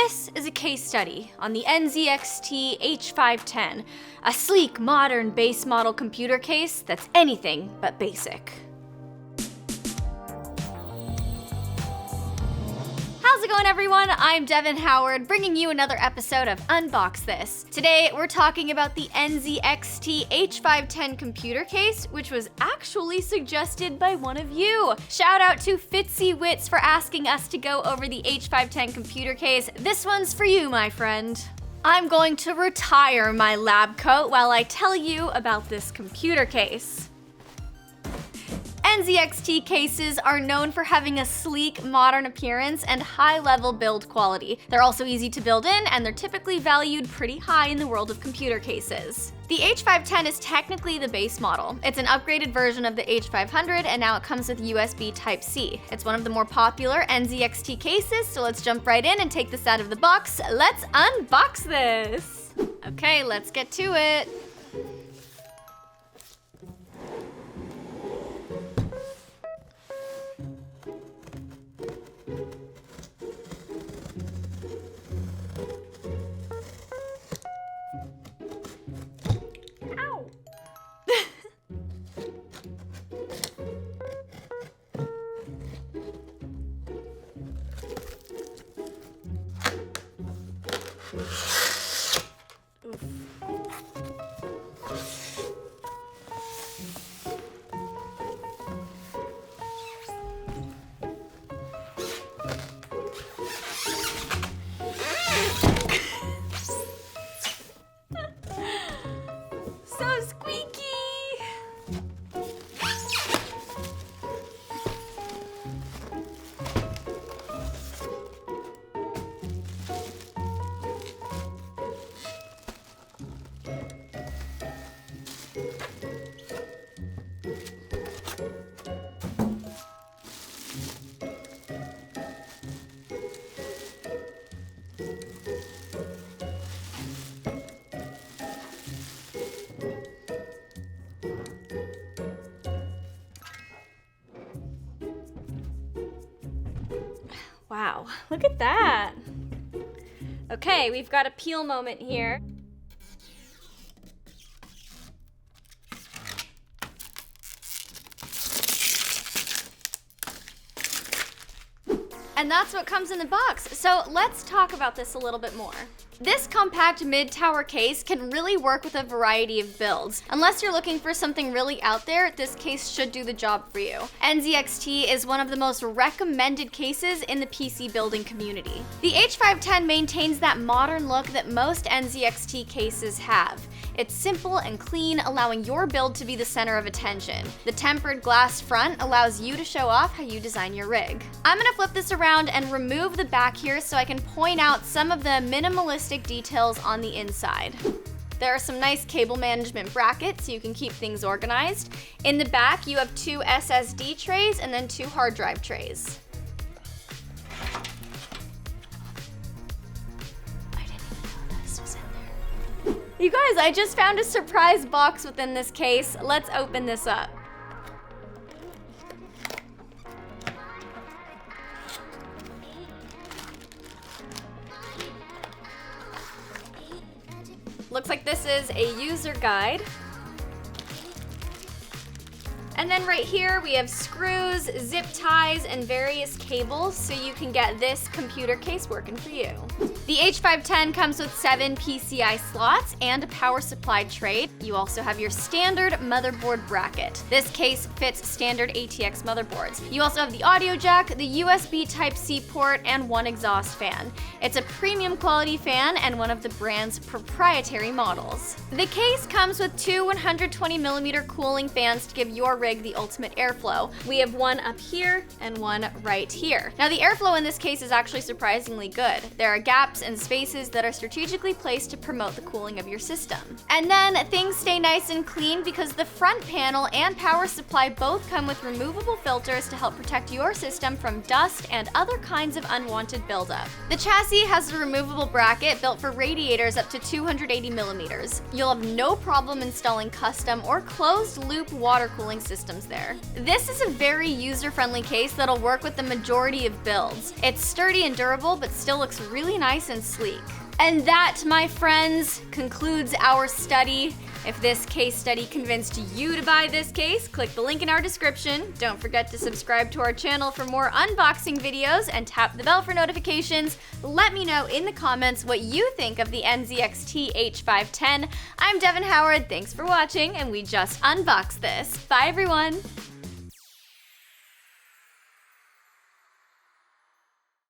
This is a case study on the NZXT H510, a sleek, modern base model computer case that's anything but basic. How's it going, everyone? I'm Devin Howard, bringing you another episode of Unbox This. Today, we're talking about the NZXT H510 Computer Case, which was actually suggested by one of you. Shout out to Witz for asking us to go over the H510 Computer Case. This one's for you, my friend. I'm going to retire my lab coat while I tell you about this computer case. NZXT cases are known for having a sleek, modern appearance and high-level build quality. They're also easy to build in, and they're typically valued pretty high in the world of computer cases. The H510 is technically the base model. It's an upgraded version of the H500, and now it comes with USB Type-C. It's one of the more popular NZXT cases, so let's jump right in and take this out of the box. Let's unbox this! Okay, let's get to it. So squeaky! Wow, look at that. Okay, we've got a peel moment here. And that's what comes in the box. So let's talk about this a little bit more. This compact mid-tower case can really work with a variety of builds. Unless you're looking for something really out there, this case should do the job for you. NZXT is one of the most recommended cases in the PC building community. The H510 maintains that modern look that most NZXT cases have. It's simple and clean, allowing your build to be the center of attention. The tempered glass front allows you to show off how you design your rig. I'm gonna flip this around and remove the back here so I can point out some of the minimalistic details on the inside. There are some nice cable management brackets so you can keep things organized. In the back, you have 2 SSD trays and then 2 hard drive trays. You guys, I just found a surprise box within this case. Let's open this up. Looks like this is a user guide. And then right here we have screws, zip ties, and various cables so you can get this computer case working for you. The H510 comes with 7 PCI slots and a power supply tray. You also have your standard motherboard bracket. This case fits standard ATX motherboards. You also have the audio jack, the USB Type-C port, and 1 exhaust fan. It's a premium quality fan and one of the brand's proprietary models. The case comes with 2 120mm cooling fans to give your rig the ultimate airflow. We have one up here and one right here. Now the airflow in this case is actually surprisingly good. There are gaps and spaces that are strategically placed to promote the cooling of your system. And then things stay nice and clean because the front panel and power supply both come with removable filters to help protect your system from dust and other kinds of unwanted buildup. The chassis has a removable bracket built for radiators up to 280mm. You'll have no problem installing custom or closed loop water cooling systems systems there. This is a very user-friendly case that'll work with the majority of builds. It's sturdy and durable, but still looks really nice and sleek. And that, my friends, concludes our study. If this case study convinced you to buy this case, click the link in our description. Don't forget to subscribe to our channel for more unboxing videos and tap the bell for notifications. Let me know in the comments what you think of the NZXT H510. I'm Devin Howard, thanks for watching, and we just unboxed this. Bye everyone!